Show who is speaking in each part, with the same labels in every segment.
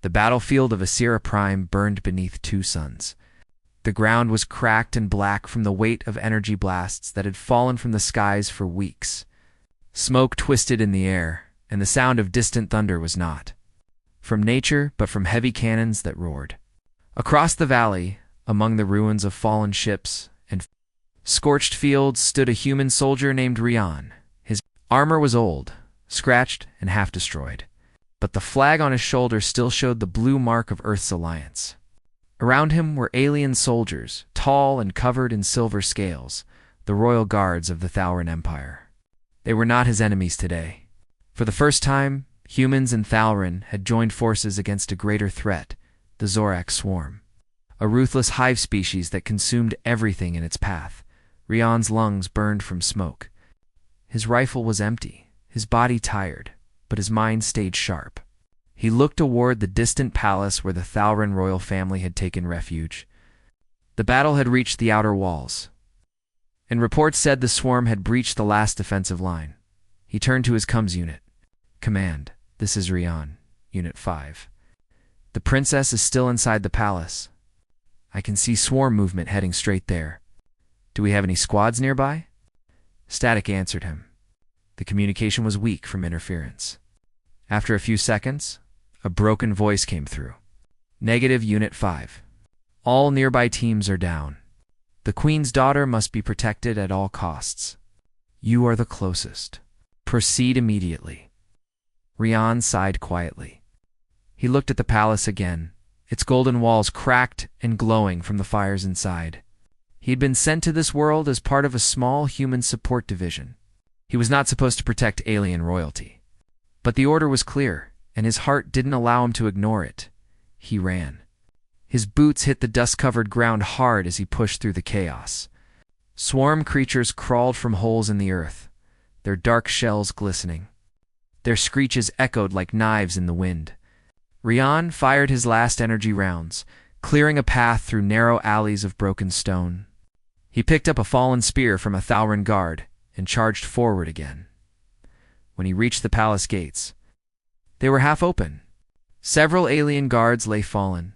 Speaker 1: The battlefield of Asira Prime burned beneath two suns. The ground was cracked and black from the weight of energy blasts that had fallen from the skies for weeks. Smoke twisted in the air, and the sound of distant thunder was not from nature, but from heavy cannons that roared. Across the valley, among the ruins of fallen ships and scorched fields, stood a human soldier named Rian. His armor was old, scratched, and half destroyed, but the flag on his shoulder still showed the blue mark of Earth's alliance. Around him were alien soldiers, tall and covered in silver scales, the royal guards of the Thauran Empire. They were not his enemies today. For the first time, humans and Thauran had joined forces against a greater threat, the Zorak swarm, a ruthless hive species that consumed everything in its path. Rian's lungs burned from smoke. His rifle was empty, his body tired, but his mind stayed sharp. He looked toward the distant palace where the Thauran royal family had taken refuge. The battle had reached the outer walls, and reports said the swarm had breached the last defensive line. He turned to his comms unit. Command, this is Rian, Unit 5. The princess is still inside the palace. I can see swarm movement heading straight there. Do we have any squads nearby? Static answered him. The communication was weak from interference. After a few seconds, a broken voice came through. Negative, Unit 5. All nearby teams are down. The Queen's daughter must be protected at all costs. You are the closest. Proceed immediately. Rian sighed quietly. He looked at the palace again, its golden walls cracked and glowing from the fires inside. He had been sent to this world as part of a small human support division. He was not supposed to protect alien royalty. But the order was clear, and his heart didn't allow him to ignore it. He ran. His boots hit the dust-covered ground hard as he pushed through the chaos. Swarm creatures crawled from holes in the earth, their dark shells glistening. Their screeches echoed like knives in the wind. Rian fired his last energy rounds, clearing a path through narrow alleys of broken stone. He picked up a fallen spear from a Thauran guard and charged forward again. When he reached the palace gates, they were half open. Several alien guards lay fallen.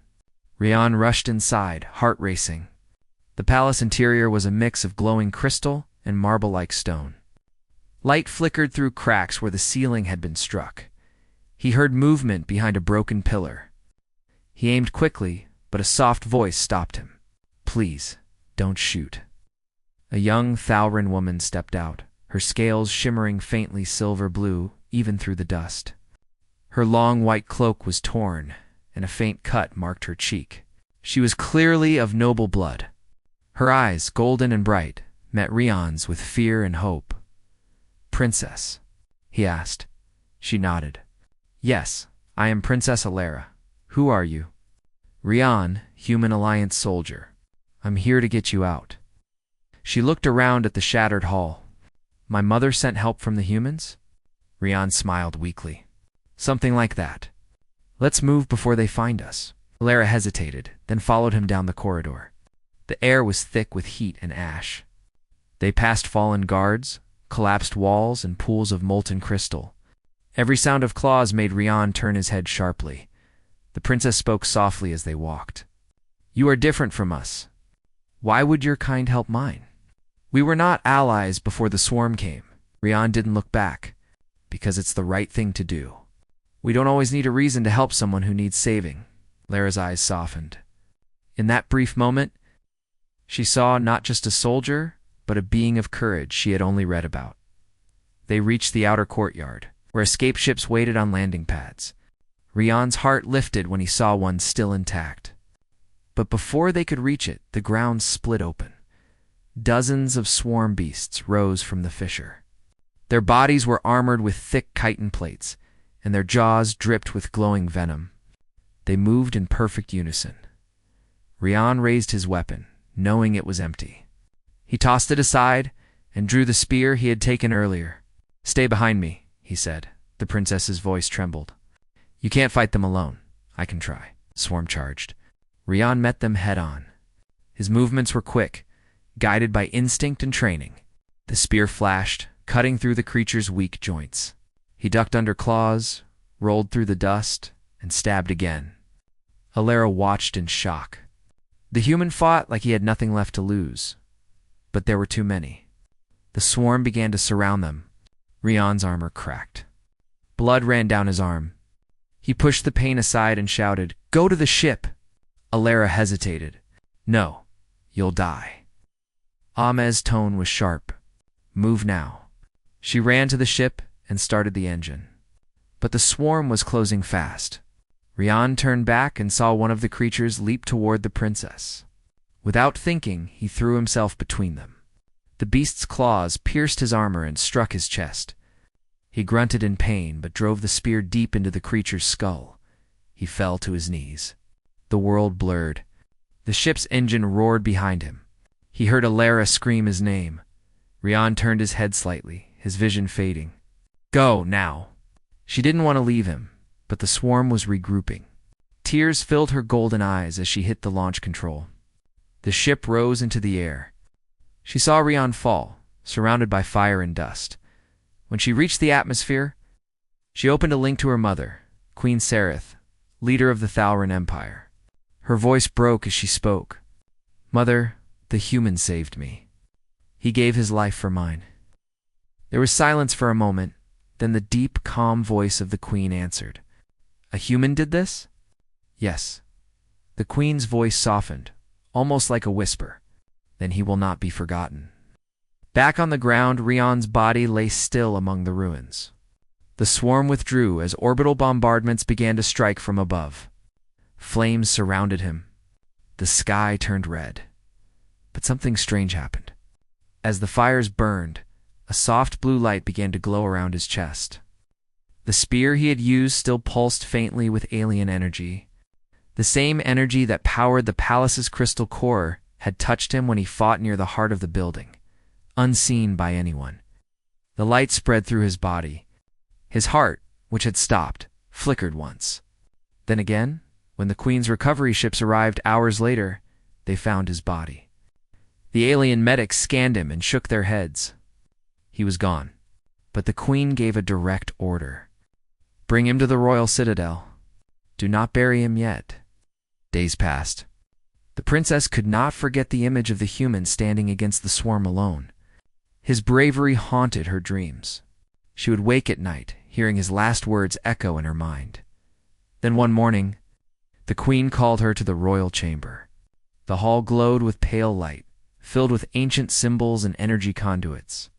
Speaker 1: Rian rushed inside, heart racing. The palace interior was a mix of glowing crystal and marble-like stone. Light flickered through cracks where the ceiling had been struck. He heard movement behind a broken pillar. He aimed quickly, but a soft voice stopped him. Please, don't shoot. A young Thauran woman stepped out, her scales shimmering faintly silver blue, even through the dust. Her long white cloak was torn, and a faint cut marked her cheek. She was clearly of noble blood. Her eyes, golden and bright, met Rian's with fear and hope. Princess, he asked. She nodded. Yes, I am Princess Alara. Who are you? Rian, Human Alliance soldier. I'm here to get you out. She looked around at the shattered hall. My mother sent help from the humans? Rian smiled weakly. Something like that. Let's move before they find us. Alara hesitated, then followed him down the corridor. The air was thick with heat and ash. They passed fallen guards, collapsed walls, and pools of molten crystal. Every sound of claws made Rian turn his head sharply. The princess spoke softly as they walked. You are different from us. Why would your kind help mine? We were not allies before the swarm came. Rian didn't look back. Because it's the right thing to do. We don't always need a reason to help someone who needs saving. Lara's eyes softened. In that brief moment, she saw not just a soldier, but a being of courage she had only read about. They reached the outer courtyard, where escape ships waited on landing pads. Rian's heart lifted when he saw one still intact. But before they could reach it, the ground split open. Dozens of swarm beasts rose from the fissure. Their bodies were armored with thick chitin plates, and their jaws dripped with glowing venom. They moved in perfect unison. Rian raised his weapon, knowing it was empty. He tossed it aside and drew the spear he had taken earlier. Stay behind me, he said. The princess's voice trembled. You can't fight them alone. I can try. Swarm charged. Rian met them head-on. His movements were quick, guided by instinct and training. The spear flashed, cutting through the creature's weak joints. He ducked under claws, rolled through the dust, and stabbed again, Alara watched in shock. The human fought like he had nothing left to lose, but there were too many. The swarm began to surround them. Rian's armor cracked. Blood ran down his arm. He pushed the pain aside and shouted, "Go to the ship!" Alara hesitated. "No, you'll die." Ahmed's tone was sharp. "Move now." She ran to the ship and started the engine. But the swarm was closing fast. Rian turned back and saw one of the creatures leap toward the princess. Without thinking, he threw himself between them. The beast's claws pierced his armor and struck his chest. He grunted in pain, but drove the spear deep into the creature's skull. He fell to his knees. The world blurred. The ship's engine roared behind him. He heard Alara scream his name. Rian turned his head slightly, his vision fading. "Go, now!" She didn't want to leave him, but the swarm was regrouping. Tears filled her golden eyes as she hit the launch control. The ship rose into the air. She saw Rian fall, surrounded by fire and dust. When she reached the atmosphere, she opened a link to her mother, Queen Sereth, leader of the Thalran Empire. Her voice broke as she spoke. "Mother, the human saved me. He gave his life for mine." There was silence for a moment, then the deep, calm voice of the queen answered. "A human did this?" "Yes." The queen's voice softened, almost like a whisper. "Then he will not be forgotten." Back on the ground, Rian's body lay still among the ruins. The swarm withdrew as orbital bombardments began to strike from above. Flames surrounded him. The sky turned red. But something strange happened. As the fires burned, a soft blue light began to glow around his chest. The spear he had used still pulsed faintly with alien energy. The same energy that powered the palace's crystal core had touched him when he fought near the heart of the building, unseen by anyone. The light spread through his body. His heart, which had stopped, flickered once. Then again, when the Queen's recovery ships arrived hours later, they found his body. The alien medics scanned him and shook their heads. He was gone. But the Queen gave a direct order. "Bring him to the royal citadel. Do not bury him yet." Days passed. The princess could not forget the image of the human standing against the swarm alone. His bravery haunted her dreams. She would wake at night, hearing his last words echo in her mind. Then one morning, the Queen called her to the royal chamber. The hall glowed with pale light, filled with ancient symbols and energy conduits.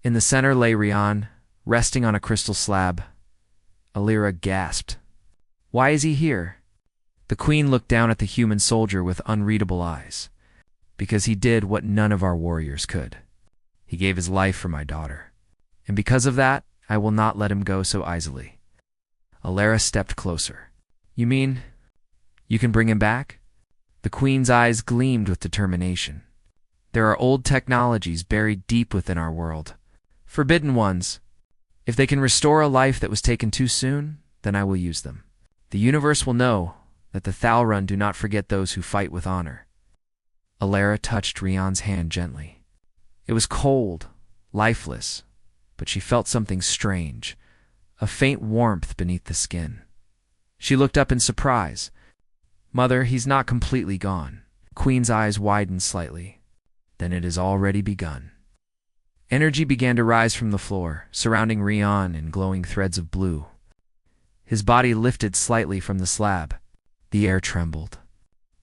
Speaker 1: In the center lay Rian, resting on a crystal slab. Alara gasped. "Why is he here?" The Queen looked down at the human soldier with unreadable eyes. "Because he did what none of our warriors could. He gave his life for my daughter. And because of that, I will not let him go so easily." Alara stepped closer. "You mean you can bring him back?" The Queen's eyes gleamed with determination. "There are old technologies buried deep within our world. Forbidden ones. If they can restore a life that was taken too soon, then I will use them. The universe will know that the Thalran do not forget those who fight with honor." Alara touched Rian's hand gently. It was cold, lifeless, but she felt something strange, a faint warmth beneath the skin. She looked up in surprise. "Mother, he's not completely gone." Queen's eyes widened slightly. "Then it has already begun." Energy began to rise from the floor, surrounding Rian in glowing threads of blue. His body lifted slightly from the slab. The air trembled.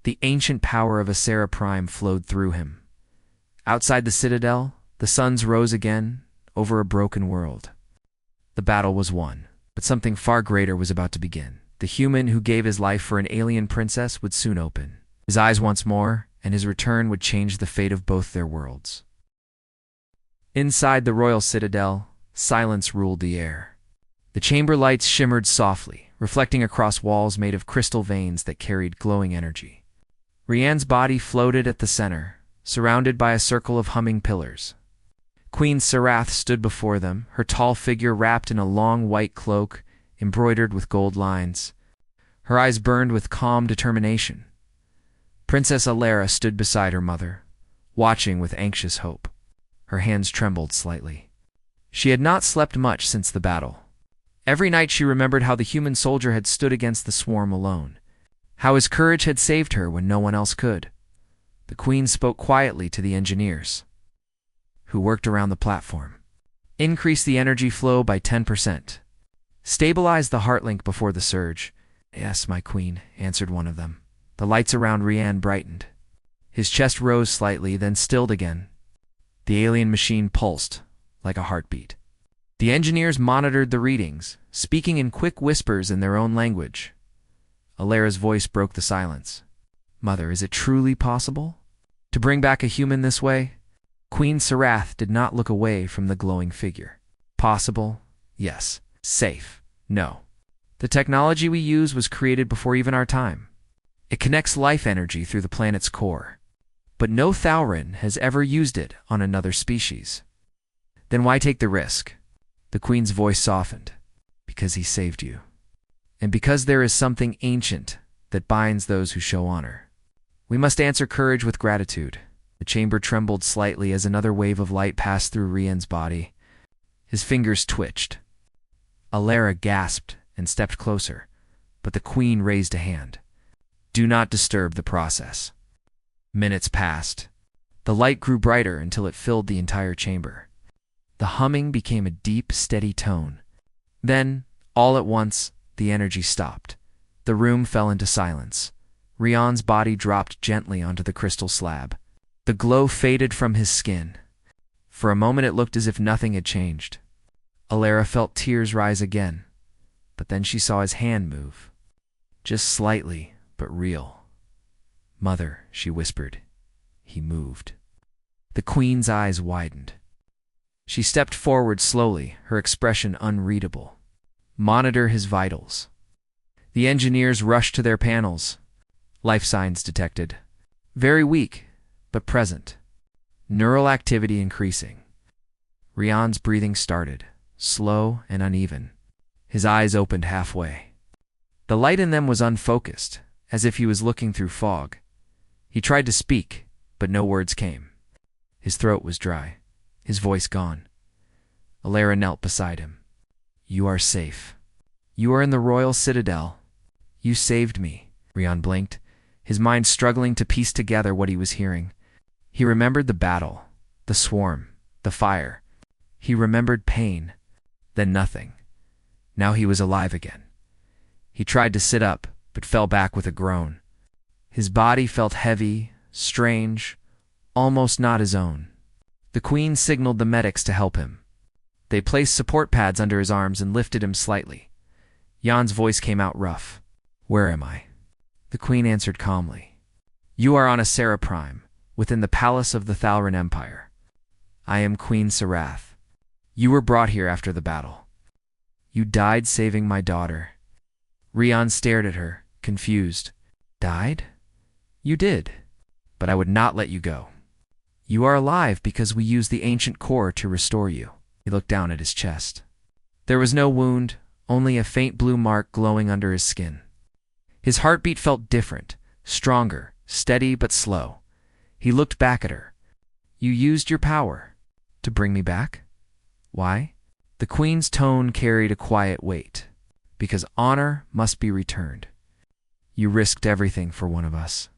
Speaker 1: The ancient power of Asera Prime flowed through him. Outside the citadel, the suns rose again over a broken world. The battle was won, but something far greater was about to begin. The human who gave his life for an alien princess would soon open his eyes once more, and his return would change the fate of both their worlds. Inside the royal citadel, silence ruled the air. The chamber lights shimmered softly, reflecting across walls made of crystal veins that carried glowing energy. Rian's body floated at the center, surrounded by a circle of humming pillars. Queen Sereth stood before them, her tall figure wrapped in a long white cloak embroidered with gold lines. Her eyes burned with calm determination. Princess Alara stood beside her mother, watching with anxious hope. Her hands trembled slightly. She had not slept much since the battle. Every night she remembered how the human soldier had stood against the swarm alone, how his courage had saved her when no one else could. The Queen spoke quietly to the engineers, who worked around the platform. Increase the energy flow by 10%. Stabilize the heart link before the surge. Yes, my queen, answered one of them. The lights around Rian brightened. His chest rose slightly, then stilled again. The alien machine pulsed like a heartbeat. The engineers monitored the readings, speaking in quick whispers in their own language. Alera's voice broke the silence. Mother, is it truly possible to bring back a human this way? Queen Sarath did not look away from the glowing figure. Possible? Yes. Safe? No. The technology we use was created before even our time. It connects life energy through the planet's core. But no Thaurin has ever used it on another species. Then why take the risk? The Queen's voice softened. Because he saved you. And because there is something ancient that binds those who show honor. We must answer courage with gratitude. The chamber trembled slightly as another wave of light passed through Rian's body. His fingers twitched. Alera gasped and stepped closer, but the Queen raised a hand. Do not disturb the process. Minutes passed. The light grew brighter until it filled the entire chamber. The humming became a deep, steady tone. Then, all at once, the energy stopped. The room fell into silence. Rian's body dropped gently onto the crystal slab. The glow faded from his skin. For a moment it looked as if nothing had changed. Alera felt tears rise again, but then she saw his hand move. Just slightly, but real. Mother, she whispered. He moved. The Queen's eyes widened. She stepped forward slowly, her expression unreadable. Monitor his vitals. The engineers rushed to their panels. Life signs detected. Very weak, but present. Neural activity increasing. Rian's breathing started, slow and uneven. His eyes opened halfway. The light in them was unfocused, as if he was looking through fog. He tried to speak, but no words came. His throat was dry, his voice gone. Alera knelt beside him. You are safe. You are in the royal citadel. You saved me. Rian blinked, his mind struggling to piece together what he was hearing. He remembered the battle, the swarm, the fire. He remembered pain, then nothing. Now he was alive again. He tried to sit up, but fell back with a groan. His body felt heavy, strange, almost not his own. The Queen signaled the medics to help him. They placed support pads under his arms and lifted him slightly. Jan's voice came out rough. Where am I? The Queen answered calmly. You are on a Sarah Prime, within the palace of the Thalrin Empire. I am Queen Sarath. You were brought here after the battle. You died saving my daughter. Rian stared at her, confused. Died? You did, but I would not let you go. You are alive because we used the ancient core to restore you. He looked down at his chest. There was no wound, only a faint blue mark glowing under his skin. His heartbeat felt different, stronger, steady but slow. He looked back at her. You used your power to bring me back? Why? The Queen's tone carried a quiet weight. Because honor must be returned. You risked everything for one of us.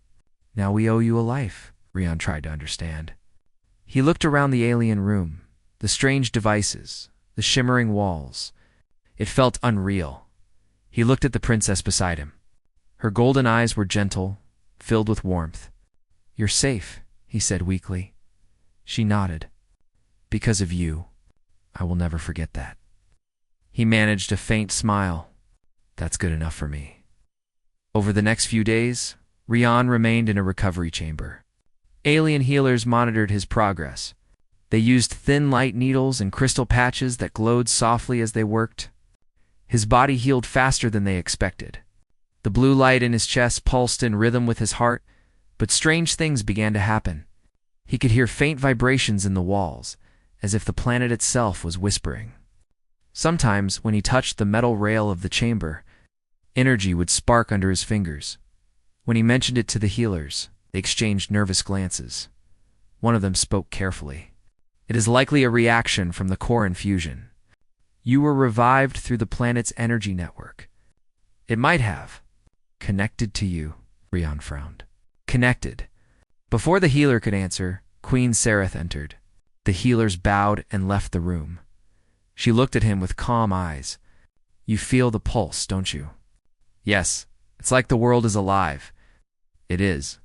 Speaker 1: Now we owe you a life, Rian tried to understand. He looked around the alien room, the strange devices, the shimmering walls. It felt unreal. He looked at the princess beside him. Her golden eyes were gentle, filled with warmth. You're safe, he said weakly. She nodded. Because of you, I will never forget that. He managed a faint smile. That's good enough for me. Over the next few days, Rian remained in a recovery chamber. Alien healers monitored his progress. They used thin light needles and crystal patches that glowed softly as they worked. His body healed faster than they expected. The blue light in his chest pulsed in rhythm with his heart, but strange things began to happen. He could hear faint vibrations in the walls, as if the planet itself was whispering. Sometimes, when he touched the metal rail of the chamber, energy would spark under his fingers. When he mentioned it to the healers, they exchanged nervous glances. One of them spoke carefully. It is likely a reaction from the core infusion. You were revived through the planet's energy network. It might have, Connected to you, Rian frowned. Connected. Before the healer could answer, Queen Sereth entered. The healers bowed and left the room. She looked at him with calm eyes. You feel the pulse, don't you? Yes, it's like the world is alive. It is.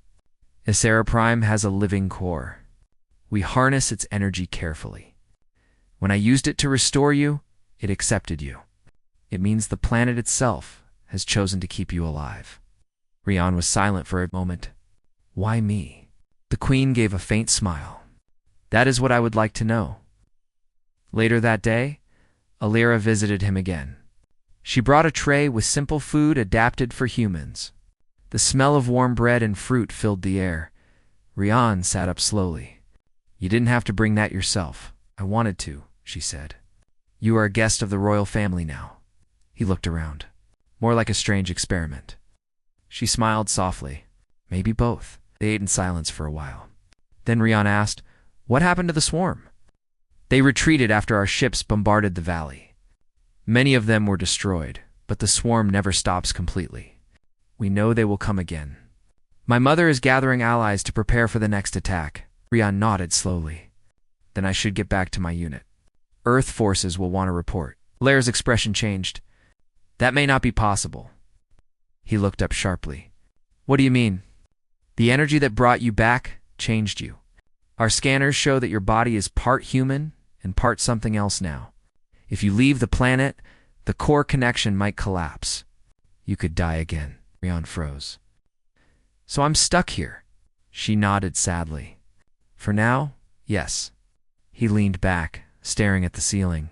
Speaker 1: Ysera Prime has a living core. We harness its energy carefully. When I used it to restore you, it accepted you. It means the planet itself has chosen to keep you alive. Rian was silent for a moment. Why me? The queen gave a faint smile. That is what I would like to know. Later that day, Alira visited him again. She brought a tray with simple food adapted for humans. The smell of warm bread and fruit filled the air. Rian sat up slowly. You didn't have to bring that yourself. I wanted to, she said. You are a guest of the royal family now. He looked around. More like a strange experiment. She smiled softly. Maybe both. They ate in silence for a while. Then Rian asked, What happened to the swarm? They retreated after our ships bombarded the valley. Many of them were destroyed, but the swarm never stops completely. We know they will come again. My mother is gathering allies to prepare for the next attack. Rian nodded slowly. Then I should get back to my unit. Earth forces will want to report. Blair's expression changed. That may not be possible. He looked up sharply. What do you mean? The energy that brought you back changed you. Our scanners show that your body is part human and part something else now. If you leave the planet, the core connection might collapse. You could die again. Rian froze. So I'm stuck here. She nodded sadly. For now, yes. He leaned back, staring at the ceiling.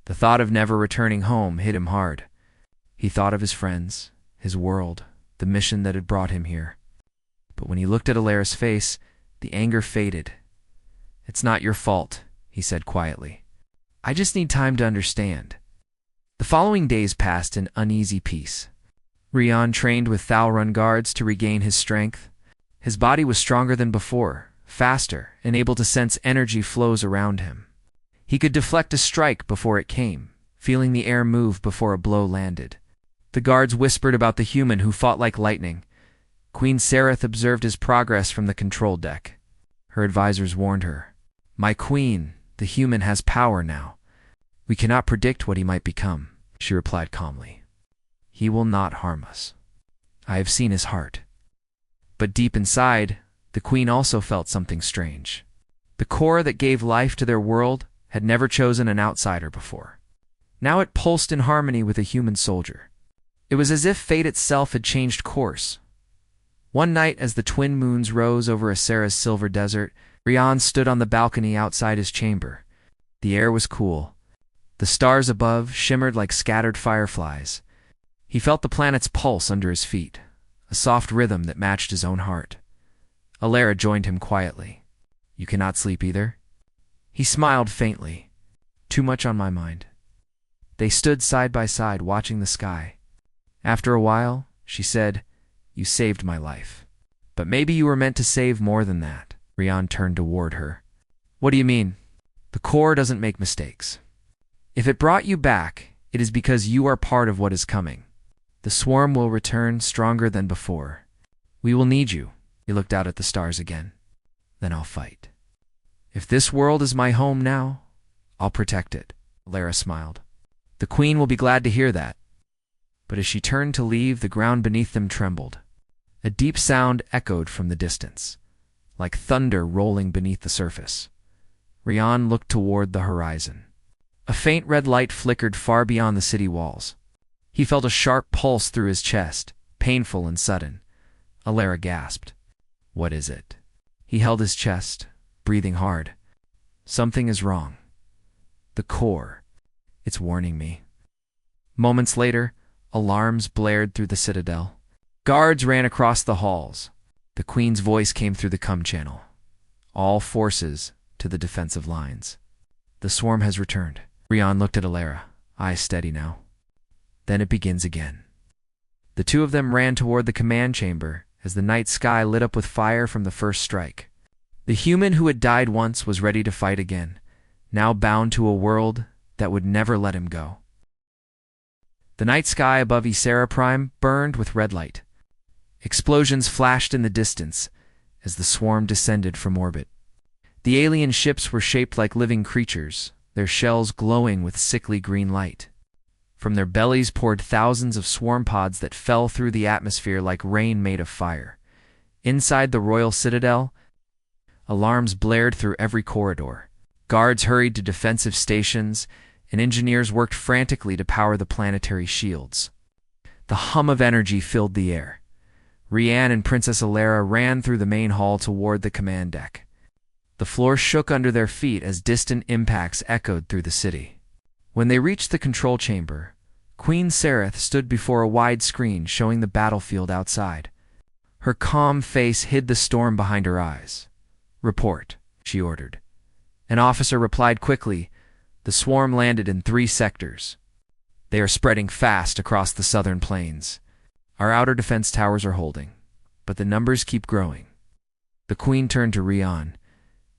Speaker 1: The thought of never returning home hit him hard. He thought of his friends, his world, the mission that had brought him here. But when he looked at Alira's face, the anger faded. It's not your fault, he said quietly. I just need time to understand. The following days passed in uneasy peace. Rian trained with Thalrun guards to regain his strength. His body was stronger than before, faster, and able to sense energy flows around him. He could deflect a strike before it came, feeling the air move before a blow landed. The guards whispered about the human who fought like lightning. Queen Sereth observed his progress from the control deck. Her advisors warned her. My queen, the human has power now. We cannot predict what he might become, she replied calmly. He will not harm us. I have seen his heart. But deep inside, the queen also felt something strange. The core that gave life to their world had never chosen an outsider before. Now it pulsed in harmony with a human soldier. It was as if fate itself had changed course. One night, as the twin moons rose over Ysera's silver desert, Rian stood on the balcony outside his chamber. The air was cool. The stars above shimmered like scattered fireflies. He felt the planet's pulse under his feet, a soft rhythm that matched his own heart. Alira joined him quietly. You cannot sleep either? He smiled faintly. Too much on my mind. They stood side by side, watching the sky. After a while, she said, You saved my life. But maybe you were meant to save more than that. Rian turned toward her. What do you mean? The core doesn't make mistakes. If it brought you back, it is because you are part of what is coming. The swarm will return stronger than before. We will need you. He looked out at the stars again. Then I'll fight. If this world is my home now, I'll protect it. Alira smiled. The queen will be glad to hear that. But as she turned to leave, the ground beneath them trembled. A deep sound echoed from the distance, like thunder rolling beneath the surface. Rian looked toward the horizon. A faint red light flickered far beyond the city walls. He felt a sharp pulse through his chest, painful and sudden. Alira gasped. What is it? He held his chest, breathing hard. Something is wrong. The core. It's warning me. Moments later, alarms blared through the citadel. Guards ran across the halls. The queen's voice came through the com channel. All forces to the defensive lines. The swarm has returned. Rian looked at Alira, eyes steady now. Then it begins again. The two of them ran toward the command chamber as the night sky lit up with fire from the first strike. The human who had died once was ready to fight again, now bound to a world that would never let him go. The night sky above Ysera Prime burned with red light. Explosions flashed in the distance as the swarm descended from orbit. The alien ships were shaped like living creatures, their shells glowing with sickly green light. From their bellies poured thousands of swarm pods that fell through the atmosphere like rain made of fire. Inside the royal citadel, alarms blared through every corridor. Guards hurried to defensive stations, and engineers worked frantically to power the planetary shields. The hum of energy filled the air. Rian and Princess Alara ran through the main hall toward the command deck. The floor shook under their feet as distant impacts echoed through the city. When they reached the control chamber, Queen Sereth stood before a wide screen showing the battlefield outside. Her calm face hid the storm behind her eyes. "Report," she ordered. An officer replied quickly. "The swarm landed in 3 sectors. They are spreading fast across the southern plains. Our outer defense towers are holding, but the numbers keep growing." The Queen turned to Rian.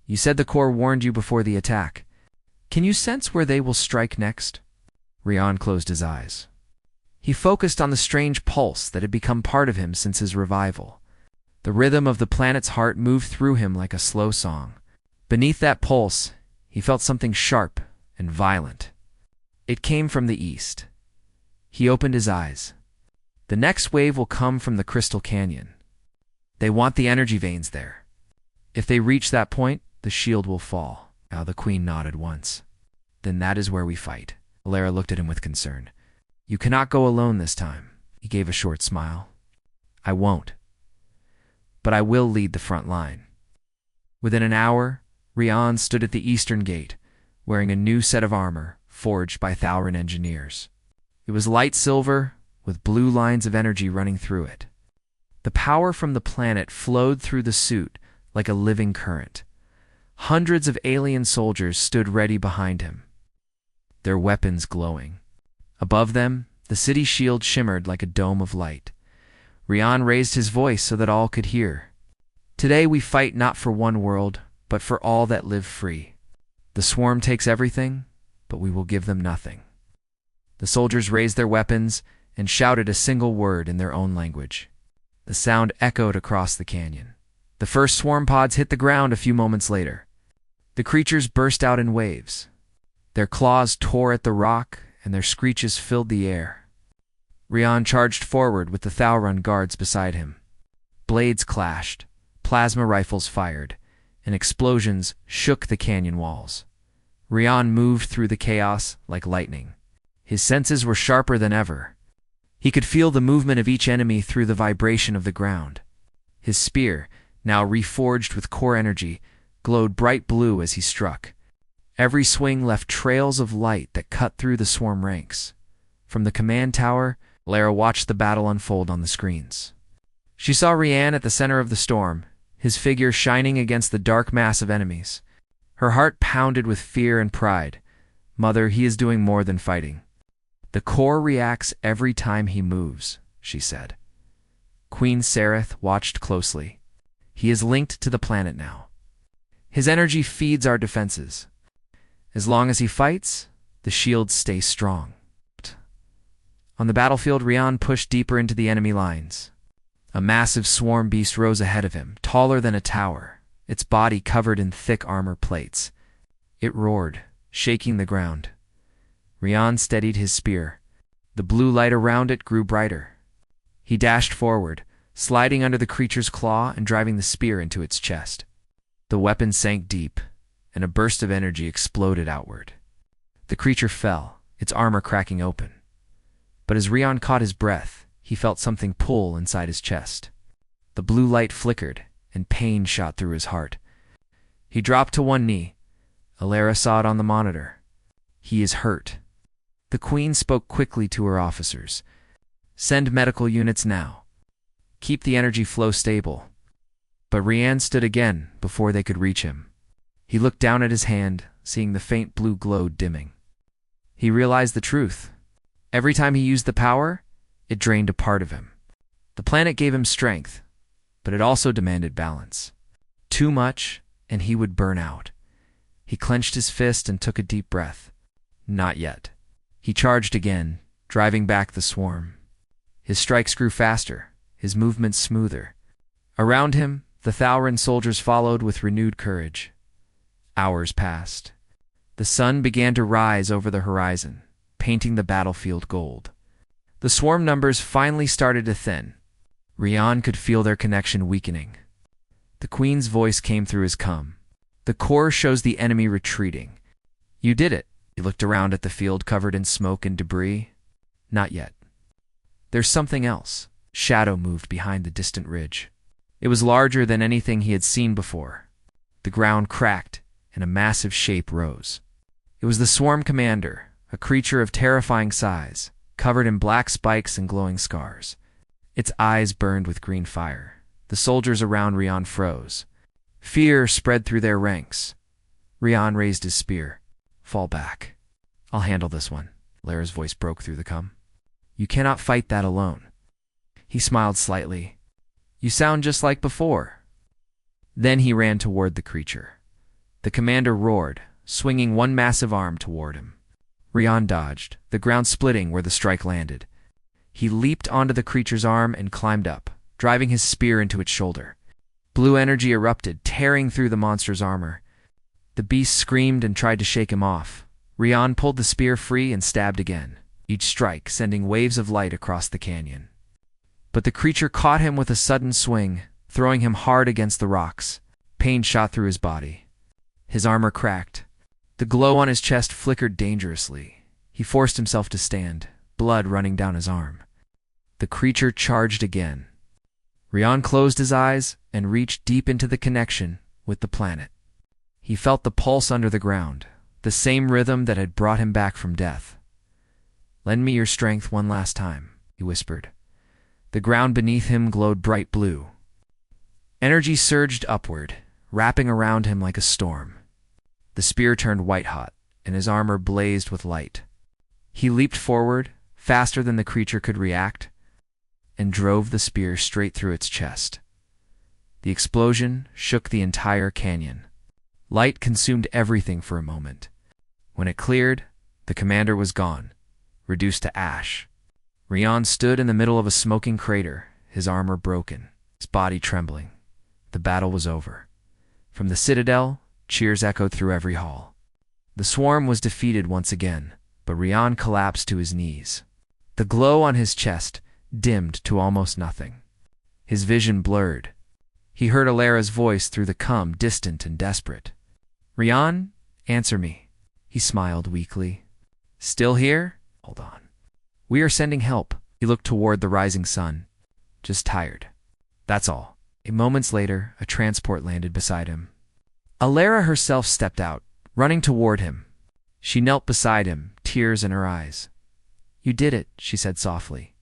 Speaker 1: "You said the Corps warned you before the attack. Can you sense where they will strike next?" Rian closed his eyes. He focused on the strange pulse that had become part of him since his revival. The rhythm of the planet's heart moved through him like a slow song. Beneath that pulse, he felt something sharp and violent. It came from the east. He opened his eyes. The next wave will come from the Crystal Canyon. They want the energy veins there. If they reach that point, the shield will fall. Now the Queen nodded once. "Then that is where we fight." Alara looked at him with concern. "You cannot go alone this time." He gave a short smile. "I won't. But I will lead the front line." Within an hour, Rian stood at the eastern gate, wearing a new set of armor forged by Thalran engineers. It was light silver, with blue lines of energy running through it. The power from the planet flowed through the suit like a living current. Hundreds of alien soldiers stood ready behind him, their weapons glowing. Above them, the city shield shimmered like a dome of light. Rian raised his voice so that all could hear. "Today we fight not for one world, but for all that live free. The swarm takes everything, but we will give them nothing." The soldiers raised their weapons and shouted a single word in their own language. The sound echoed across the canyon. The first swarm pods hit the ground a few moments later. The creatures burst out in waves. Their claws tore at the rock, and their screeches filled the air. Rian charged forward with the Thalran guards beside him. Blades clashed, plasma rifles fired, and explosions shook the canyon walls. Rian moved through the chaos like lightning. His senses were sharper than ever. He could feel the movement of each enemy through the vibration of the ground. His spear, now reforged with core energy, glowed bright blue as he struck. Every swing left trails of light that cut through the swarm ranks. From the command tower, Lara watched the battle unfold on the screens. She saw Rian at the center of the storm, his figure shining against the dark mass of enemies. Her heart pounded with fear and pride. "Mother, he is doing more than fighting. The core reacts every time he moves," she said. Queen Sereth watched closely. "He is linked to the planet now. His energy feeds our defenses. As long as he fights, the shields stay strong." On the battlefield, Rian pushed deeper into the enemy lines. A massive swarm beast rose ahead of him, taller than a tower, its body covered in thick armor plates. It roared, shaking the ground. Rian steadied his spear. The blue light around it grew brighter. He dashed forward, sliding under the creature's claw and driving the spear into its chest. The weapon sank deep, and a burst of energy exploded outward. The creature fell, its armor cracking open. But as Rian caught his breath, he felt something pull inside his chest. The blue light flickered, and pain shot through his heart. He dropped to one knee. Alara saw it on the monitor. "He is hurt." The Queen spoke quickly to her officers. "Send medical units now. Keep the energy flow stable." But Rian stood again before they could reach him. He looked down at his hand, seeing the faint blue glow dimming. He realized the truth. Every time he used the power, it drained a part of him. The planet gave him strength, but it also demanded balance. Too much, and he would burn out. He clenched his fist and took a deep breath. Not yet. He charged again, driving back the swarm. His strikes grew faster, his movements smoother. Around him, the Thauran soldiers followed with renewed courage. Hours passed. The sun began to rise over the horizon, painting the battlefield gold. The swarm numbers finally started to thin. Rian could feel their connection weakening. The Queen's voice came through his cum. The core shows the enemy retreating. You did it. He looked around at the field covered in smoke and debris. Not yet. There's something else. Shadow moved behind the distant ridge. It was larger than anything he had seen before. The ground cracked, and a massive shape rose. It was the swarm commander, a creature of terrifying size, covered in black spikes and glowing scars. Its eyes burned with green fire. The soldiers around Rian froze. Fear spread through their ranks. Rian raised his spear. Fall back. I'll handle this one. Lara's voice broke through the cum. You cannot fight that alone. He smiled slightly. You sound just like before. Then he ran toward the creature. The commander roared, swinging one massive arm toward him. Rian dodged, the ground splitting where the strike landed. He leaped onto the creature's arm and climbed up, driving his spear into its shoulder. Blue energy erupted, tearing through the monster's armor. The beast screamed and tried to shake him off. Rian pulled the spear free and stabbed again, each strike sending waves of light across the canyon. But the creature caught him with a sudden swing, throwing him hard against the rocks. Pain shot through his body. His armor cracked. The glow on his chest flickered dangerously. He forced himself to stand, blood running down his arm. The creature charged again. Rian closed his eyes and reached deep into the connection with the planet. He felt the pulse under the ground, the same rhythm that had brought him back from death. Lend me your strength one last time, he whispered. The ground beneath him glowed bright blue. Energy surged upward, wrapping around him like a storm. The spear turned white-hot, and his armor blazed with light. He leaped forward, faster than the creature could react, and drove the spear straight through its chest. The explosion shook the entire canyon. Light consumed everything for a moment. When it cleared, the commander was gone, reduced to ash. Rian stood in the middle of a smoking crater, his armor broken, his body trembling. The battle was over. From the citadel, cheers echoed through every hall. The swarm was defeated once again, but Rian collapsed to his knees. The glow on his chest dimmed to almost nothing. His vision blurred. He heard Alara's voice through the cum, distant and desperate. Rian, answer me. He smiled weakly. Still here? Hold on. We are sending help. He looked toward the rising sun. Just tired. That's all. Moments later, a transport landed beside him. Alara herself stepped out, running toward him. She knelt beside him, tears in her eyes. You did it, she said softly.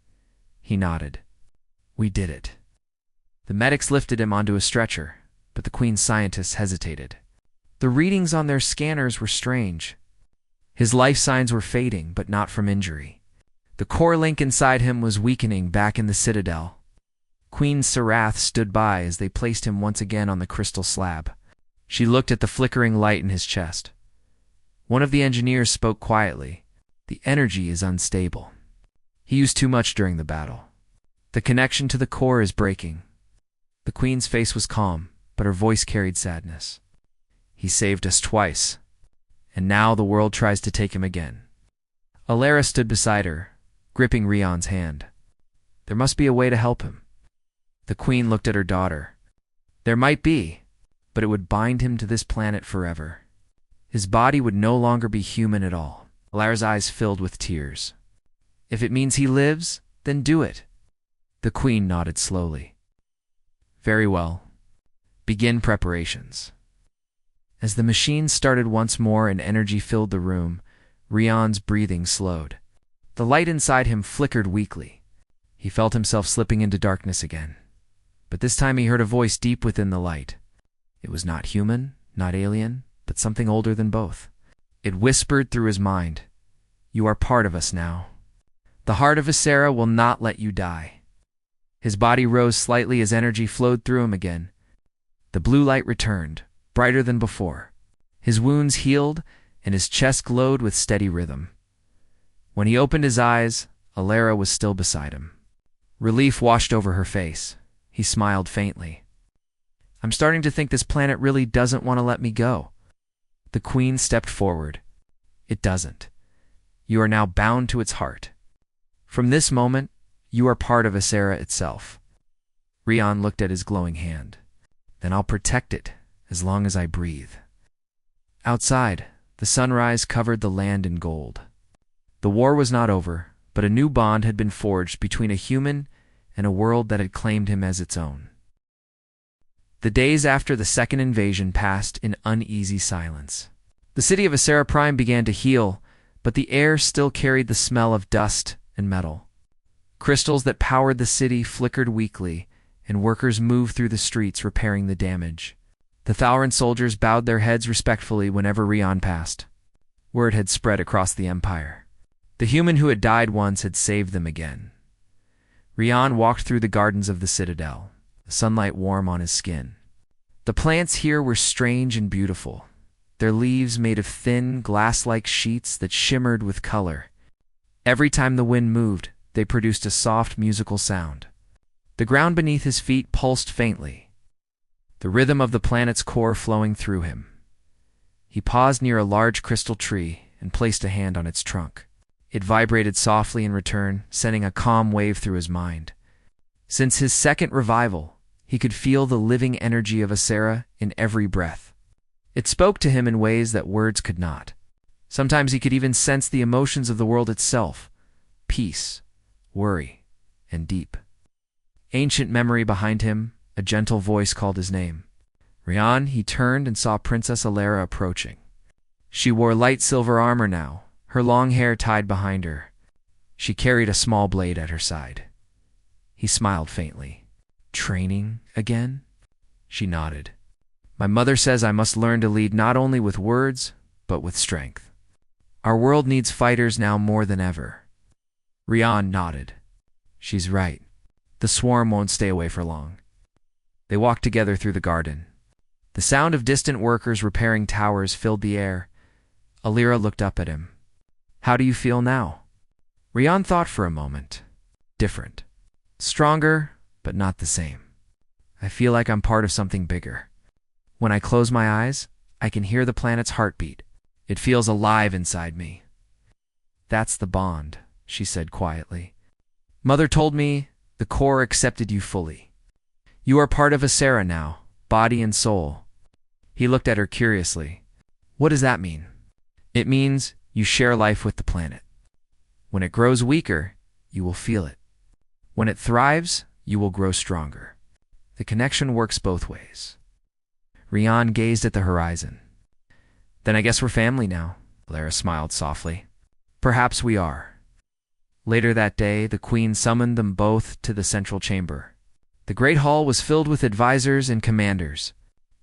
Speaker 1: He nodded. We did it. The medics lifted him onto a stretcher, but the Queen's scientists hesitated. The readings on their scanners were strange. His life signs were fading, but not from injury. The core link inside him was weakening back in the citadel. Queen Sarath stood by as they placed him once again on the crystal slab. She looked at the flickering light in his chest. One of the engineers spoke quietly. The energy is unstable. He used too much during the battle. The connection to the core is breaking. The Queen's face was calm, but her voice carried sadness. He saved us twice, and now the world tries to take him again. Alara stood beside her, gripping Rian's hand. There must be a way to help him. The Queen looked at her daughter. There might be, but it would bind him to this planet forever. His body would no longer be human at all. Alara's eyes filled with tears. If it means he lives, then do it. The Queen nodded slowly. Very well. Begin preparations. As the machine started once more and energy filled the room, Rian's breathing slowed. The light inside him flickered weakly. He felt himself slipping into darkness again. But this time he heard a voice deep within the light. It was not human, not alien, but something older than both. It whispered through his mind, You are part of us now. The heart of Visera will not let you die. His body rose slightly as energy flowed through him again. The blue light returned, brighter than before. His wounds healed, and his chest glowed with steady rhythm. When he opened his eyes, Alara was still beside him. Relief washed over her face. He smiled faintly. I'm starting to think this planet really doesn't want to let me go. The Queen stepped forward. It doesn't. You are now bound to its heart. From this moment, you are part of Asera itself. Rian looked at his glowing hand. Then I'll protect it as long as I breathe. Outside, the sunrise covered the land in gold. The war was not over, but a new bond had been forged between a human and a world that had claimed him as its own. The days after the second invasion passed in uneasy silence. The city of Asera Prime began to heal, but the air still carried the smell of dust and metal. Crystals that powered the city flickered weakly, and workers moved through the streets repairing the damage. The Thauran soldiers bowed their heads respectfully whenever Rian passed. Word had spread across the empire. The human who had died once had saved them again. Rian walked through the gardens of the citadel, the sunlight warm on his skin. The plants here were strange and beautiful, their leaves made of thin, glass-like sheets that shimmered with color. Every time the wind moved, they produced a soft musical sound. The ground beneath his feet pulsed faintly, the rhythm of the planet's core flowing through him. He paused near a large crystal tree and placed a hand on its trunk. It vibrated softly in return, sending a calm wave through his mind. Since his second revival, he could feel the living energy of Asera in every breath. It spoke to him in ways that words could not. Sometimes he could even sense the emotions of the world itself: peace, worry, and deep. Ancient memory behind him, a gentle voice called his name. Rian, he turned and saw Princess Alara approaching. She wore light silver armor now, her long hair tied behind her. She carried a small blade at her side. He smiled faintly. Training again? She nodded. My mother says I must learn to lead not only with words, but with strength. Our world needs fighters now more than ever. Rian nodded. She's right. The swarm won't stay away for long. They walked together through the garden. The sound of distant workers repairing towers filled the air. Alira looked up at him. How do you feel now? Rian thought for a moment. Different. Stronger, but not the same. I feel like I'm part of something bigger. When I close my eyes, I can hear the planet's heartbeat. It feels alive inside me. That's the bond, she said quietly. Mother told me the core accepted you fully. You are part of Asera now, body and soul. He looked at her curiously. What does that mean? It means you share life with the planet. When it grows weaker, you will feel it. When it thrives, you will grow stronger. The connection works both ways. Rian gazed at the horizon. Then I guess we're family now, Lara smiled softly. Perhaps we are. Later that day, the Queen summoned them both to the central chamber. The Great Hall was filled with advisors and commanders.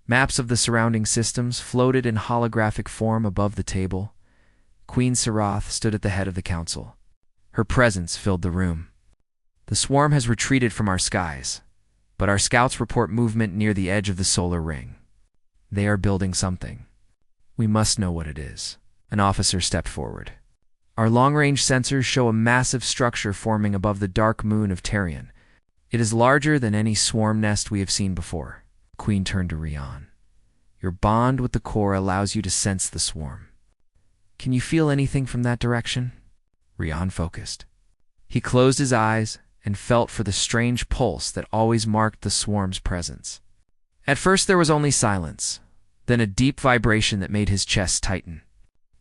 Speaker 1: Maps of the surrounding systems floated in holographic form above the table. Queen Sarath stood at the head of the council. Her presence filled the room. The swarm has retreated from our skies, but our scouts report movement near the edge of the solar ring. They are building something. We must know what it is. An officer stepped forward. Our long-range sensors show a massive structure forming above the dark moon of Terion. It is larger than any swarm nest we have seen before. Queen turned to Rian. Your bond with the core allows you to sense the swarm. Can you feel anything from that direction? Rian focused. He closed his eyes and felt for the strange pulse that always marked the swarm's presence. At first there was only silence, then a deep vibration that made his chest tighten.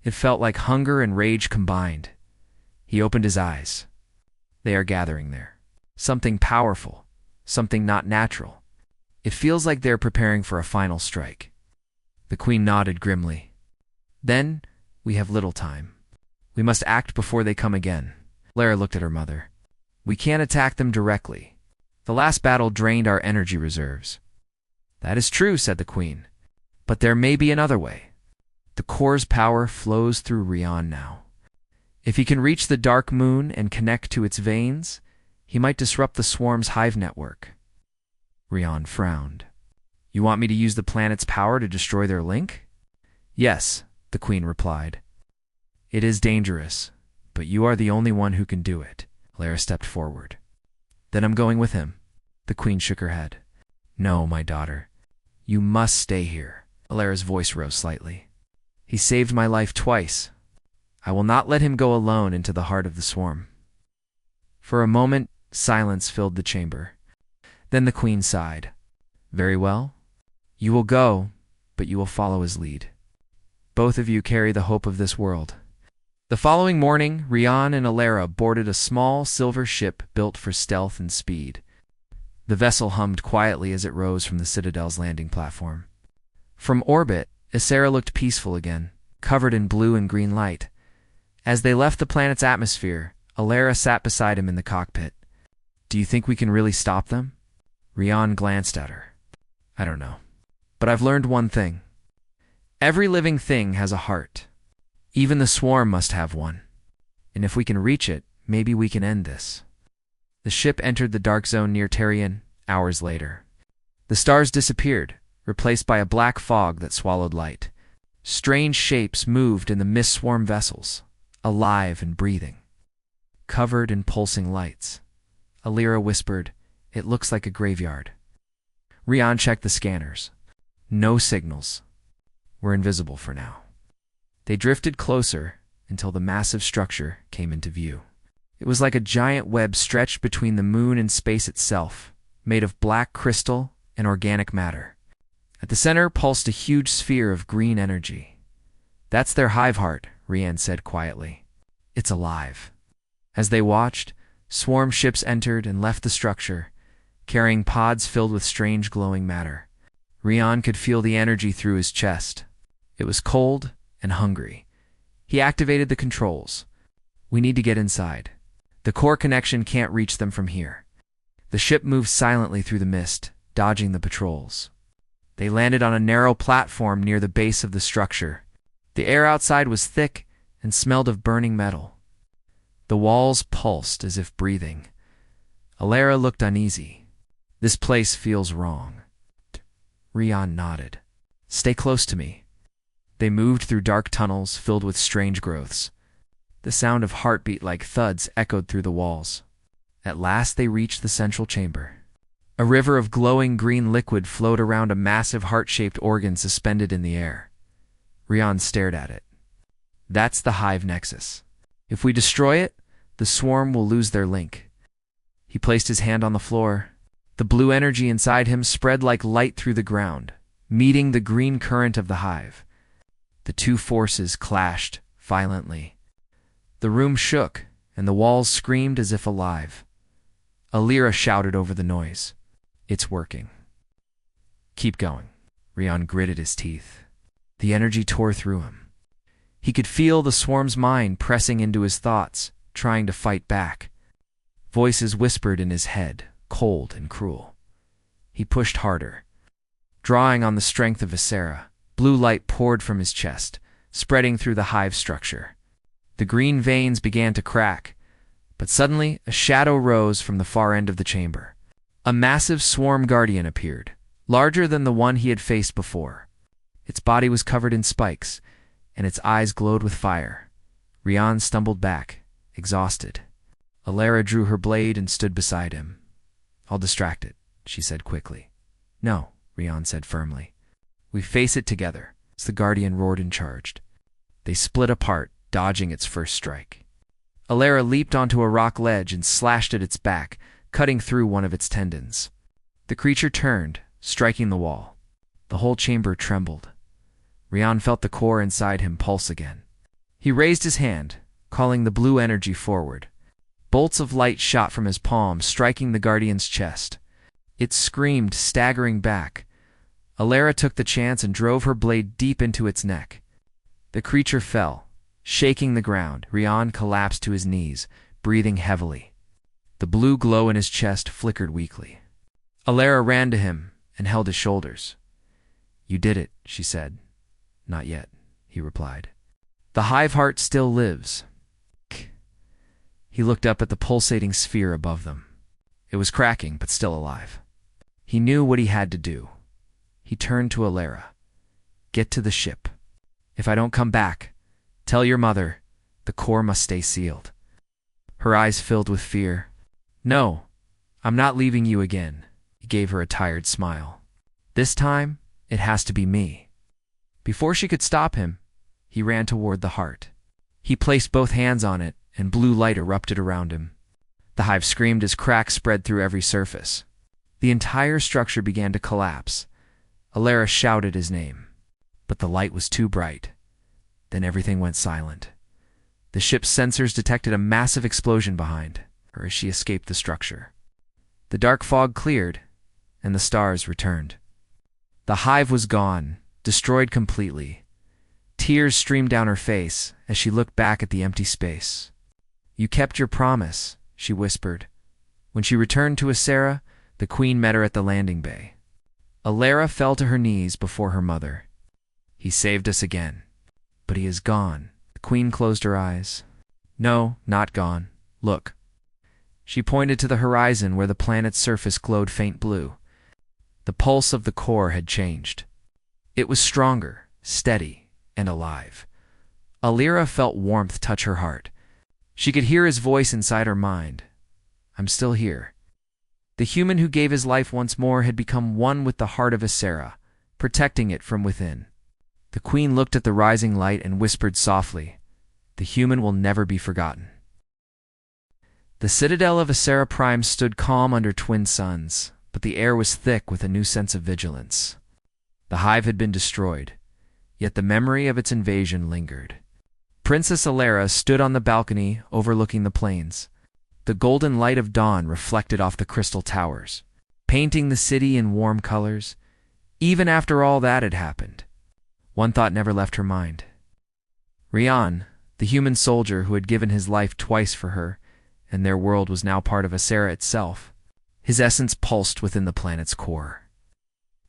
Speaker 1: It felt like hunger and rage combined. He opened his eyes. They are gathering there. Something powerful, something not natural. It feels like they're preparing for a final strike. The Queen nodded grimly. Then, we have little time. We must act before they come again. Lara looked at her mother. We can't attack them directly. The last battle drained our energy reserves. That is true, said the Queen. But there may be another way. The core's power flows through Rian now. If he can reach the dark moon and connect to its veins, he might disrupt the swarm's hive network. Rian frowned. You want me to use the planet's power to destroy their link? Yes, the Queen replied. It is dangerous, but you are the only one who can do it. Lara stepped forward. Then I'm going with him. The queen shook her head. No, my daughter. You must stay here. Alara's voice rose slightly. He saved my life twice. I will not let him go alone into the heart of the swarm. For a moment, silence filled the chamber. Then the queen sighed. Very well. You will go, but you will follow his lead. Both of you carry the hope of this world. The following morning, Rian and Alara boarded a small silver ship built for stealth and speed. The vessel hummed quietly as it rose from the Citadel's landing platform. From orbit, Ysera looked peaceful again, covered in blue and green light. As they left the planet's atmosphere, Alara sat beside him in the cockpit. Do you think we can really stop them? Rian glanced at her. I don't know. But I've learned one thing. Every living thing has a heart. Even the swarm must have one. And if we can reach it, maybe we can end this. The ship entered the dark zone near Terrian hours later. The stars disappeared, replaced by a black fog that swallowed light. Strange shapes moved in the mist-swarm vessels, alive and breathing, covered in pulsing lights. Alira whispered, "It looks like a graveyard." Rian checked the scanners. No signals. We're invisible for now. They drifted closer until the massive structure came into view. It was like a giant web stretched between the moon and space itself, made of black crystal and organic matter. At the center pulsed a huge sphere of green energy. That's their hive heart, Rian said quietly. It's alive. As they watched, swarm ships entered and left the structure, carrying pods filled with strange glowing matter. Rian could feel the energy through his chest. It was cold and hungry. He activated the controls. We need to get inside. The core connection can't reach them from here. The ship moved silently through the mist, dodging the patrols. They landed on a narrow platform near the base of the structure. The air outside was thick and smelled of burning metal. The walls pulsed as if breathing. Alara looked uneasy. This place feels wrong. Rian nodded. Stay close to me. They moved through dark tunnels filled with strange growths. The sound of heartbeat-like thuds echoed through the walls. At last they reached the central chamber. A river of glowing green liquid flowed around a massive heart-shaped organ suspended in the air. Rian stared at it. That's the hive nexus. If we destroy it, the swarm will lose their link. He placed his hand on the floor. The blue energy inside him spread like light through the ground, meeting the green current of the hive. The two forces clashed violently. The room shook, and the walls screamed as if alive. Alira shouted over the noise. It's working. Keep going. Rian gritted his teeth. The energy tore through him. He could feel the swarm's mind pressing into his thoughts, trying to fight back. Voices whispered in his head, cold and cruel. He pushed harder. Drawing on the strength of Ysera, blue light poured from his chest, spreading through the hive structure. The green veins began to crack, but suddenly a shadow rose from the far end of the chamber. A massive swarm guardian appeared, larger than the one he had faced before. Its body was covered in spikes, and its eyes glowed with fire. Rian stumbled back, exhausted. Alara drew her blade and stood beside him. I'll distract it, she said quickly. No, Rian said firmly. We face it together. The guardian roared and charged. They split apart, dodging its first strike. Alara leaped onto a rock ledge and slashed at its back, cutting through one of its tendons. The creature turned, striking the wall. The whole chamber trembled. Rian felt the core inside him pulse again. He raised his hand, calling the blue energy forward. Bolts of light shot from his palm, striking the guardian's chest. It screamed, staggering back. Alara took the chance and drove her blade deep into its neck. The creature fell, shaking the ground. Rian collapsed to his knees, breathing heavily. The blue glow in his chest flickered weakly. Alara ran to him and held his shoulders. You did it, she said. Not yet, he replied. The hive heart still lives. He looked up at the pulsating sphere above them. It was cracking, but still alive. He knew what he had to do. He turned to Alara. Get to the ship. If I don't come back, tell your mother the core must stay sealed. Her eyes filled with fear. No, I'm not leaving you again. He gave her a tired smile. This time, it has to be me. Before she could stop him, he ran toward the heart. He placed both hands on it, and blue light erupted around him. The hive screamed as cracks spread through every surface. The entire structure began to collapse. Alara shouted his name, but the light was too bright. Then everything went silent. The ship's sensors detected a massive explosion behind her as she escaped the structure. The dark fog cleared, and the stars returned. The hive was gone, destroyed completely. Tears streamed down her face as she looked back at the empty space. You kept your promise, she whispered. When she returned to Asera, the queen met her at the landing bay. Alara fell to her knees before her mother. He saved us again, but he is gone. The queen closed her eyes. No, not gone. Look. She pointed to the horizon where the planet's surface glowed faint blue. The pulse of the core had changed. It was stronger, steady, and alive. Alara felt warmth touch her heart. She could hear his voice inside her mind. I'm still here. The human who gave his life once more had become one with the heart of Asera, protecting it from within. The queen looked at the rising light and whispered softly, the human will never be forgotten. The citadel of Asera Prime stood calm under twin suns, but the air was thick with a new sense of vigilance. The hive had been destroyed, yet the memory of its invasion lingered. Princess Alara stood on the balcony overlooking the plains. The golden light of dawn reflected off the crystal towers, painting the city in warm colors. Even after all that had happened, one thought never left her mind. Rian, the human soldier who had given his life twice for her, and their world was now part of Asera itself. His essence pulsed within the planet's core.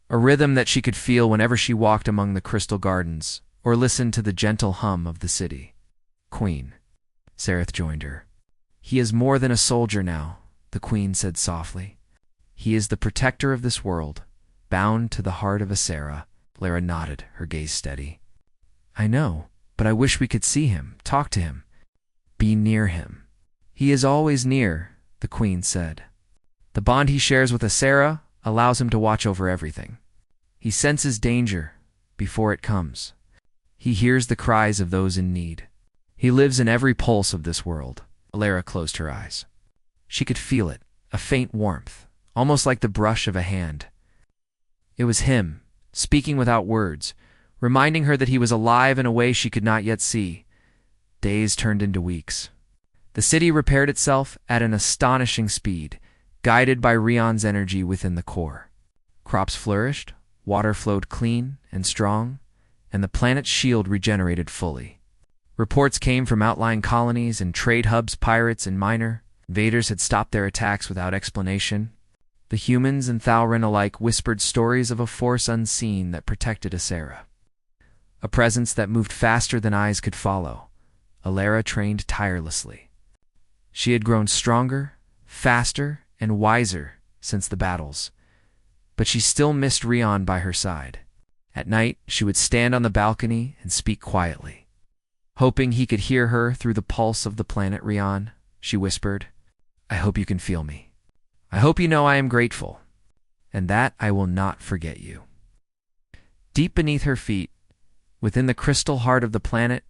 Speaker 1: A rhythm that she could feel whenever she walked among the crystal gardens or listened to the gentle hum of the city. Queen. Sereth joined her. He is more than a soldier now, the queen said softly. He is the protector of this world, bound to the heart of Asera. Lara nodded, her gaze steady. I know, but I wish we could see him, talk to him, be near him. He is always near, the queen said. The bond he shares with Asera allows him to watch over everything. He senses danger before it comes. He hears the cries of those in need. He lives in every pulse of this world. Alara closed her eyes. She could feel it, a faint warmth, almost like the brush of a hand. It was him, speaking without words, reminding her that he was alive in a way she could not yet see. Days turned into weeks. The city repaired itself at an astonishing speed, guided by Rian's energy within the core. Crops flourished, water flowed clean and strong, and the planet's shield regenerated fully. Reports came from outlying colonies and trade hubs. Pirates and minor invaders had stopped their attacks without explanation. The humans and Thalrin alike whispered stories of a force unseen that protected Asera. A presence that moved faster than eyes could follow. Alara trained tirelessly. She had grown stronger, faster, and wiser since the battles, but she still missed Rian by her side. At night, she would stand on the balcony and speak quietly. Hoping he could hear her through the pulse of the planet. Rian, she whispered, I hope you can feel me. I hope you know I am grateful, and that I will not forget you. Deep beneath her feet, within the crystal heart of the planet,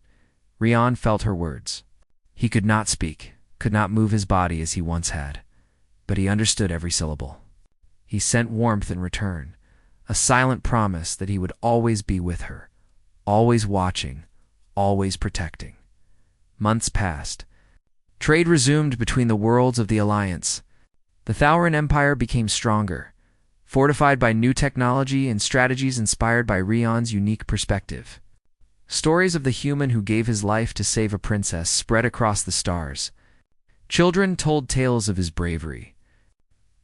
Speaker 1: Rian felt her words. He could not speak, could not move his body as he once had, but he understood every syllable. He sent warmth in return, a silent promise that he would always be with her, always watching, always protecting. Months passed. Trade resumed between the worlds of the Alliance. The Thalrin Empire became stronger, fortified by new technology and strategies inspired by Rian's unique perspective. Stories of the human who gave his life to save a princess spread across the stars. Children told tales of his bravery.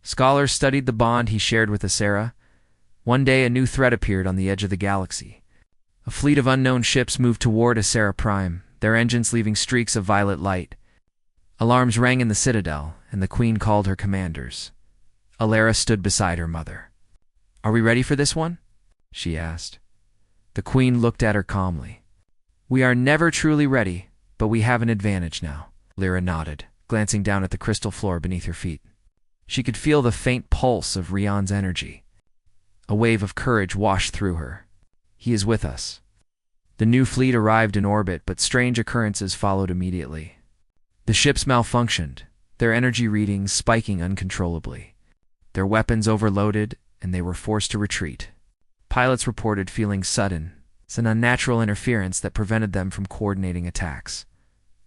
Speaker 1: Scholars studied the bond he shared with Asera. One day a new threat appeared on the edge of the galaxy. A fleet of unknown ships moved toward Asera Prime, their engines leaving streaks of violet light. Alarms rang in the citadel, and the queen called her commanders. Alara stood beside her mother. Are we ready for this one? She asked. The queen looked at her calmly. We are never truly ready, but we have an advantage now. Lyra nodded, glancing down at the crystal floor beneath her feet. She could feel the faint pulse of Rion's energy. A wave of courage washed through her. He is with us. The new fleet arrived in orbit, but strange occurrences followed immediately. The ships malfunctioned, their energy readings spiking uncontrollably. Their weapons overloaded, and they were forced to retreat. Pilots reported feeling sudden, an unnatural interference that prevented them from coordinating attacks.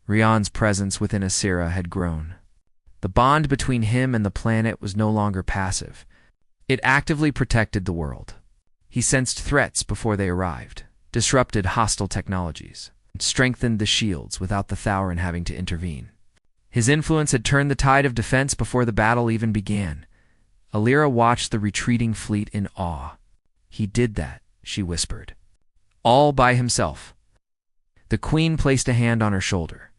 Speaker 1: Rion's presence within Asira had grown. The bond between him and the planet was no longer passive. It actively protected the world. He sensed threats before they arrived, disrupted hostile technologies, and strengthened the shields without the Thauran having to intervene. His influence had turned the tide of defense before the battle even began. Alira watched the retreating fleet in awe. He did that, she whispered. All by himself. The queen placed a hand on her shoulder.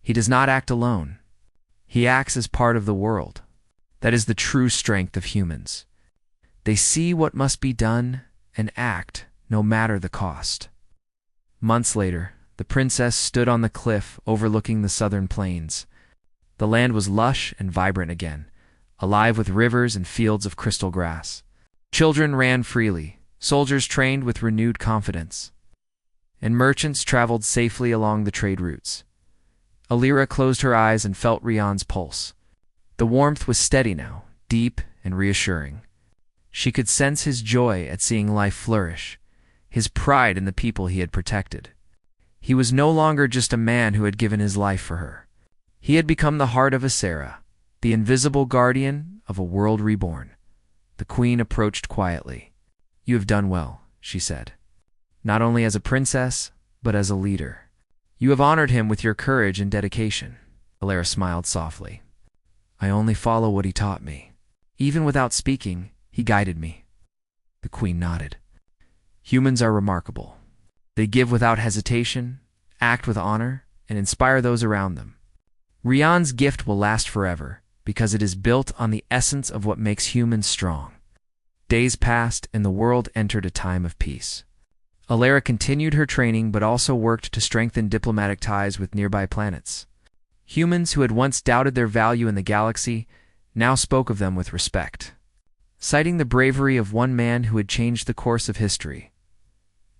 Speaker 1: He does not act alone. He acts as part of the world. That is the true strength of humans. They see what must be done and act, no matter the cost. Months later, the princess stood on the cliff overlooking the southern plains. The land was lush and vibrant again, alive with rivers and fields of crystal grass. Children ran freely, soldiers trained with renewed confidence, and merchants traveled safely along the trade routes. Alira closed her eyes and felt Rion's pulse. The warmth was steady now, deep and reassuring. She could sense his joy at seeing life flourish, his pride in the people he had protected. He was no longer just a man who had given his life for her. He had become the heart of Asira, the invisible guardian of a world reborn. The queen approached quietly. You have done well, she said. Not only as a princess, but as a leader. You have honored him with your courage and dedication. Alira smiled softly. I only follow what he taught me. Even without speaking, he guided me. The queen nodded. Humans are remarkable. They give without hesitation, act with honor, and inspire those around them. Rion's gift will last forever, because it is built on the essence of what makes humans strong. Days passed, and the world entered a time of peace. Alira continued her training but also worked to strengthen diplomatic ties with nearby planets. Humans who had once doubted their value in the galaxy now spoke of them with respect, citing the bravery of one man who had changed the course of history.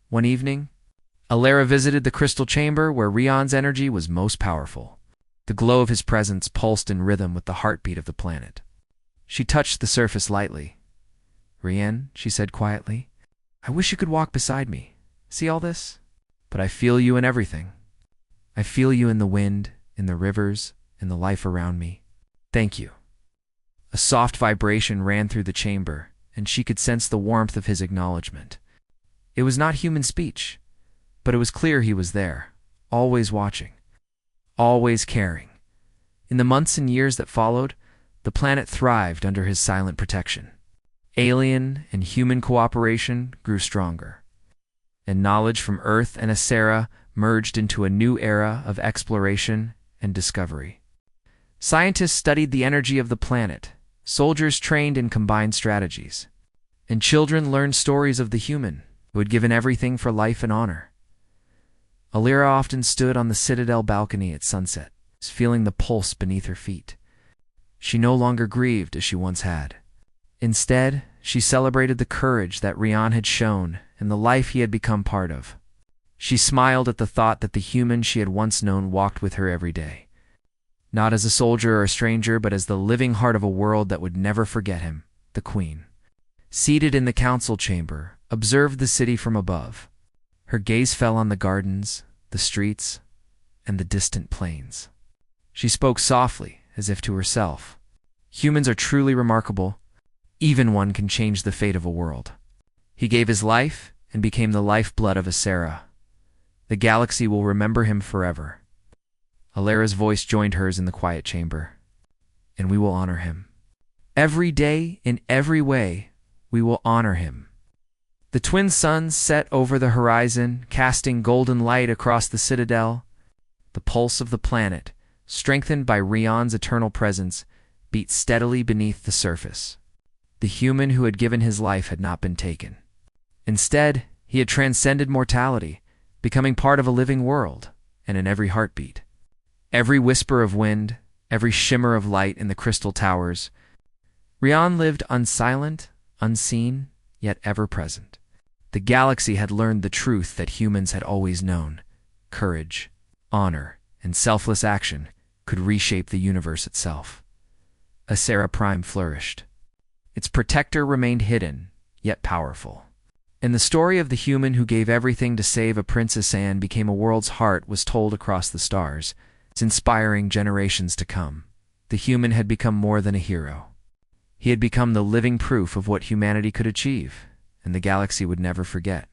Speaker 1: One evening, Alira visited the crystal chamber where Rion's energy was most powerful. The glow of his presence pulsed in rhythm with the heartbeat of the planet. She touched the surface lightly. Rian, she said quietly, I wish you could walk beside me. See all this? But I feel you in everything. I feel you in the wind, in the rivers, in the life around me. Thank you. A soft vibration ran through the chamber, and she could sense the warmth of his acknowledgement. It was not human speech, but it was clear he was there, always watching, always caring. In the months and years that followed, the planet thrived under his silent protection. Alien and human cooperation grew stronger, and knowledge from Earth and Asira merged into a new era of exploration and discovery. Scientists studied the energy of the planet, soldiers trained in combined strategies, and children learned stories of the human who had given everything for life and honor. Alira often stood on the citadel balcony at sunset, feeling the pulse beneath her feet. She no longer grieved as she once had. Instead, she celebrated the courage that Rion had shown and the life he had become part of. She smiled at the thought that the human she had once known walked with her every day, not as a soldier or a stranger, but as the living heart of a world that would never forget him, the queen. Seated in the council chamber, observed the city from above. Her gaze fell on the gardens, the streets, and the distant plains. She spoke softly, as if to herself. Humans are truly remarkable. Even one can change the fate of a world. He gave his life and became the lifeblood of Asira. The galaxy will remember him forever. Alira's voice joined hers in the quiet chamber. And we will honor him. Every day, in every way, we will honor him. The twin suns set over the horizon, casting golden light across the citadel. The pulse of the planet, strengthened by Rion's eternal presence, beat steadily beneath the surface. The human who had given his life had not been taken. Instead, he had transcended mortality, becoming part of a living world, and in every heartbeat. Every whisper of wind, every shimmer of light in the crystal towers, Rian lived unsilent, unseen, yet ever-present. The galaxy had learned the truth that humans had always known. Courage, honor, and selfless action could reshape the universe itself. Acera Prime flourished. Its protector remained hidden, yet powerful. And the story of the human who gave everything to save a princess and became a world's heart was told across the stars, inspiring generations to come. The human had become more than a hero. He had become the living proof of what humanity could achieve, and the galaxy would never forget.